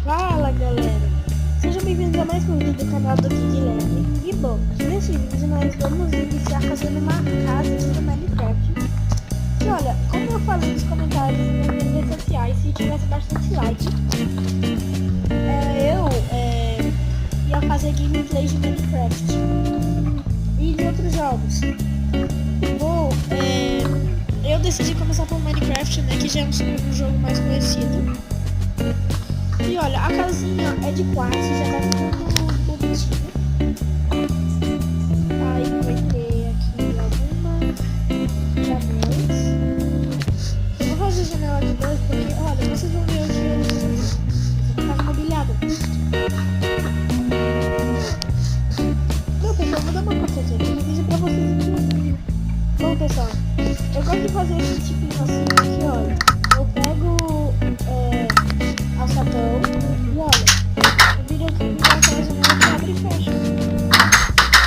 Fala galera, sejam bem-vindos a mais um vídeo do canal do Guilherme. E bom, nesse vídeo nós vamos iniciar fazendo uma casa do Minecraft. E olha, como eu falei nos comentários e nas minhas redes sociais, se tivesse bastante like, eu ia fazer gameplay de Minecraft e de outros jogos. Bom, eu decidi começar por Minecraft, né, que já é um jogo mais conhecido. E olha, a casinha é de quartzo, já tá ficando bonitinho. Aí vai ter aqui algumas janelas. Eu vou fazer janela de dois porque, olha, vocês vão ver hoje essa casa mobiliada. Meu pessoal, vou dar uma passadinha aqui no vídeo pra vocês entenderem. Bom pessoal, eu gosto de fazer esse tipinho assim, aqui olha. Eu pego alçapão e olha, o vídeo aqui me dá aquela janela que abre e fecha.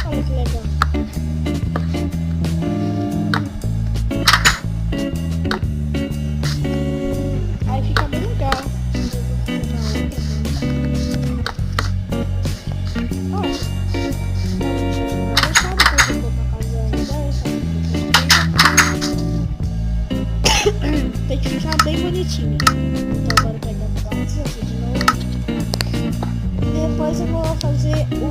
Olha que legal. Aí fica bem legal. Tem que ficar bem bonitinho. Então agora pegar o quartzo aqui de novo. Depois eu vou fazer um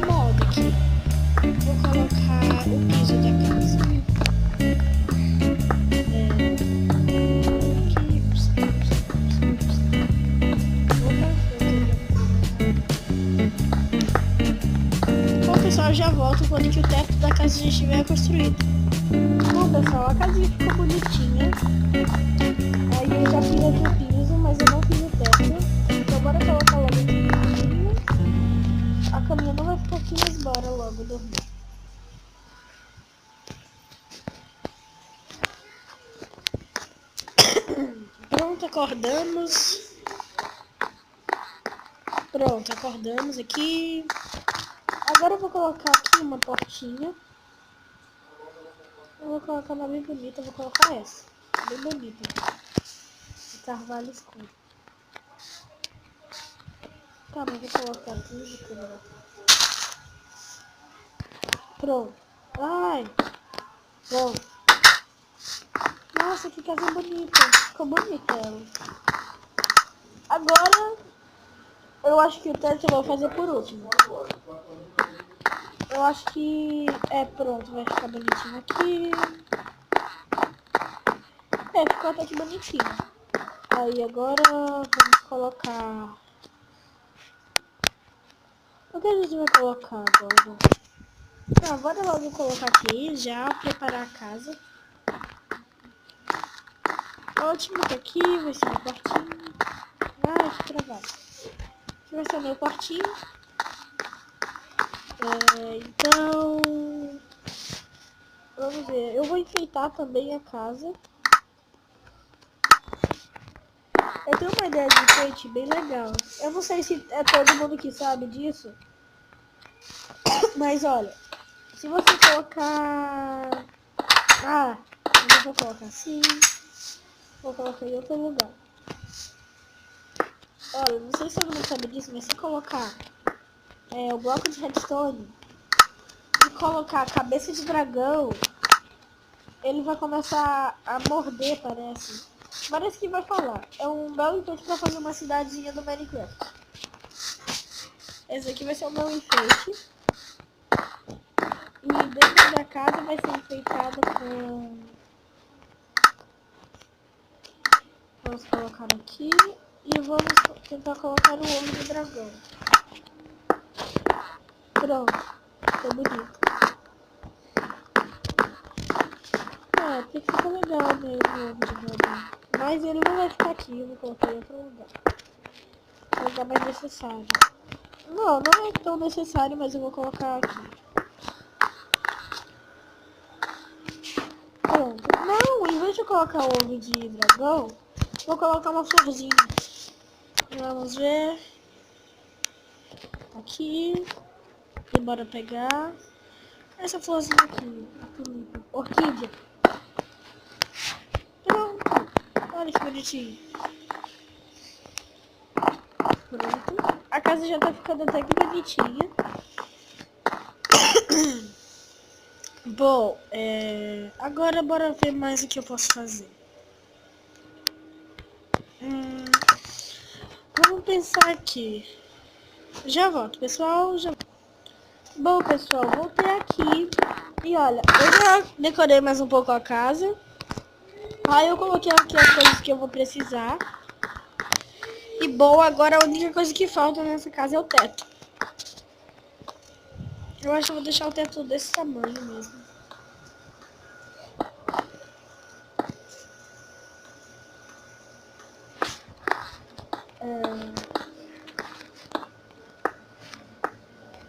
modo aqui. Vou colocar o piso da casa. Bom pessoal, eu já volto quando que o teto da casa já estiver construído. Bom pessoal, a casinha ficou bonitinha. Aí eu já fiz aqui o piso, mas eu não fiz o teto. Então bora colocar logo aqui. A caminha não vai ficar aqui, mas bora logo dormir. Pronto, acordamos. Pronto, acordamos aqui. Agora eu vou colocar aqui uma portinha. Eu vou colocar uma bem bonita, eu vou colocar essa. Bem bonita. De carvalho escuro. Tá, mas vou colocar aqui de câmera. Pronto. Ai! Pronto. Nossa, que casa bonita. Ficou bonita ela. Agora, eu acho que o teto eu vou fazer por último. Eu acho que... pronto, vai ficar bonitinho aqui. Ficou até que bonitinho. Aí agora vamos colocar... O que a gente vai colocar agora? Tá, bora logo colocar aqui, já preparar a casa. Ótimo, que aqui vai ser meu quartinho. Ai, que trabalho. Aqui vai ser o meu quartinho. Então... Vamos ver, eu vou enfeitar também a casa. Eu tenho uma ideia de enfeite bem legal. Eu não sei se é todo mundo que sabe disso. Mas olha, se você colocar... eu vou colocar assim. Vou colocar em outro lugar. Olha, não sei se todo mundo sabe disso, mas se colocar o bloco de redstone e colocar a cabeça de dragão, ele vai começar a morder, parece. Parece que vai falar. É um belo enfeite pra fazer uma cidadezinha do Minecraft. Esse aqui vai ser o meu enfeite. E dentro da casa vai ser enfeitado com... Vamos colocar aqui. E vamos tentar colocar o ovo do dragão. Pronto. Ficou bonito. Tem que ficar legal mesmo o ovo de dragão. Mas ele não vai ficar aqui. Eu vou colocar em outro lugar. Um lugar mais necessário. Não é tão necessário, mas eu vou colocar aqui. Pronto. Não, em vez de colocar o ovo de dragão, vou colocar uma florzinha. Vamos ver. Aqui. E bora pegar essa florzinha aqui. Orquídea. Pronto. Olha que bonitinho. Pronto. A casa já tá ficando até que bonitinha. Bom, agora bora ver mais o que eu posso fazer. Vamos pensar aqui. Já volto, pessoal. Bom, pessoal, voltei aqui. E olha, eu já decorei mais um pouco a casa. Aí eu coloquei aqui as coisas que eu vou precisar. E bom, agora a única coisa que falta nessa casa é o teto. Eu acho que eu vou deixar o teto desse tamanho mesmo.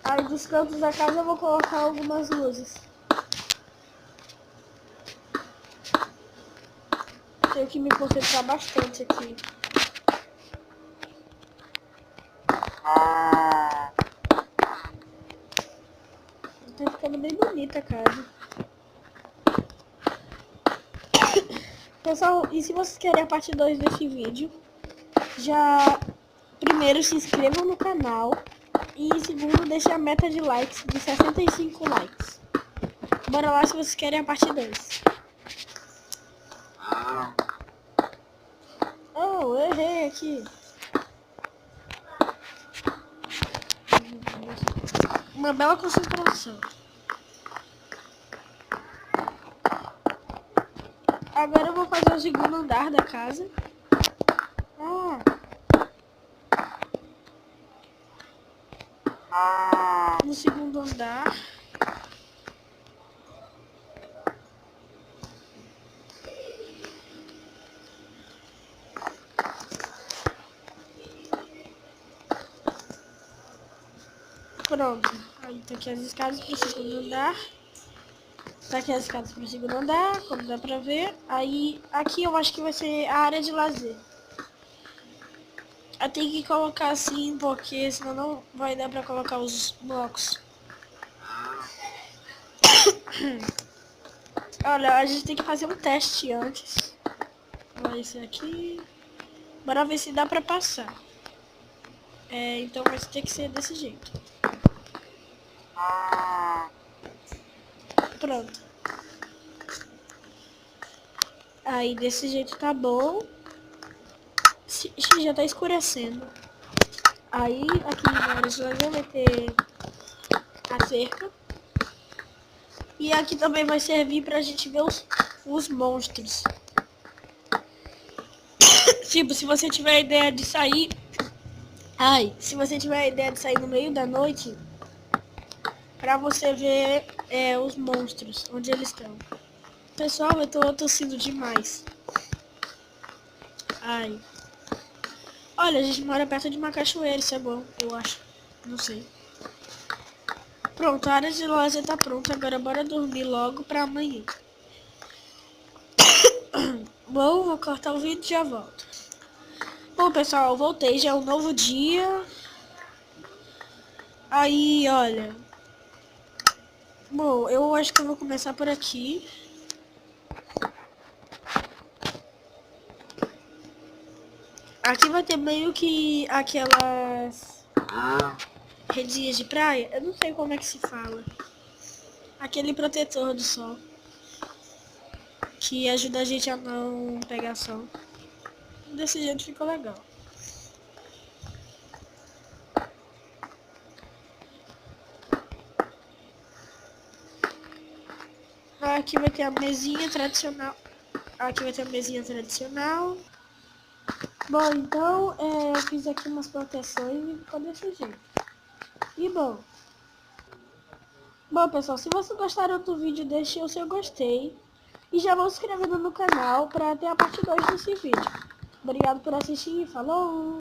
Aí dos cantos da casa eu vou colocar algumas luzes. Tenho que me concentrar bastante aqui. Tá ficando bem bonita a casa. Pessoal, e se vocês querem a parte 2 desse vídeo, primeiro se inscrevam no canal e segundo deixem a meta de likes de 65 likes. Bora lá se vocês querem a parte 2. Oh, eu errei aqui. Uma bela concentração. Agora eu vou fazer o segundo andar da casa. No segundo andar. Pronto. Aí tá aqui as escadas pro segundo andar. Tá aqui as escadas pro segundo andar, como dá pra ver. Aí aqui eu acho que vai ser a área de lazer. Eu tenho que colocar assim, porque senão não vai dar pra colocar os blocos. Olha, a gente tem que fazer um teste antes. Olha isso aqui. Bora ver se dá pra passar. Então vai ter que ser desse jeito. Pronto. Aí desse jeito tá bom. Já tá escurecendo. Aí aqui na área de lazer vai ter a cerca. E aqui também vai servir pra gente ver os monstros. Tipo, se você tiver a ideia de sair... se você tiver a ideia de sair no meio da noite, pra você ver os monstros, onde eles estão. Pessoal, eu tô tossindo demais. Olha, a gente mora perto de uma cachoeira, isso é bom, eu acho. Não sei. Pronto, a área de lazer tá pronta, agora bora dormir logo pra amanhã. Bom, vou cortar o vídeo e já volto. Bom, pessoal, eu voltei, já é um novo dia. Aí, olha. Bom, eu acho que eu vou começar por aqui. Aqui vai ter meio que aquelas redinhas de praia. Eu não sei como é que se fala. Aquele protetor do sol. Que ajuda a gente a não pegar sol. Desse jeito ficou legal. Aqui vai ter a mesinha tradicional. Aqui vai ter a mesinha tradicional. Bom, então eu fiz aqui umas proteções e ficou desse jeito. E bom, pessoal, se vocês gostaram do vídeo, deixe o seu gostei. E já vão se inscrevendo no canal para ter a parte 2 desse vídeo. Obrigado por assistir, falou!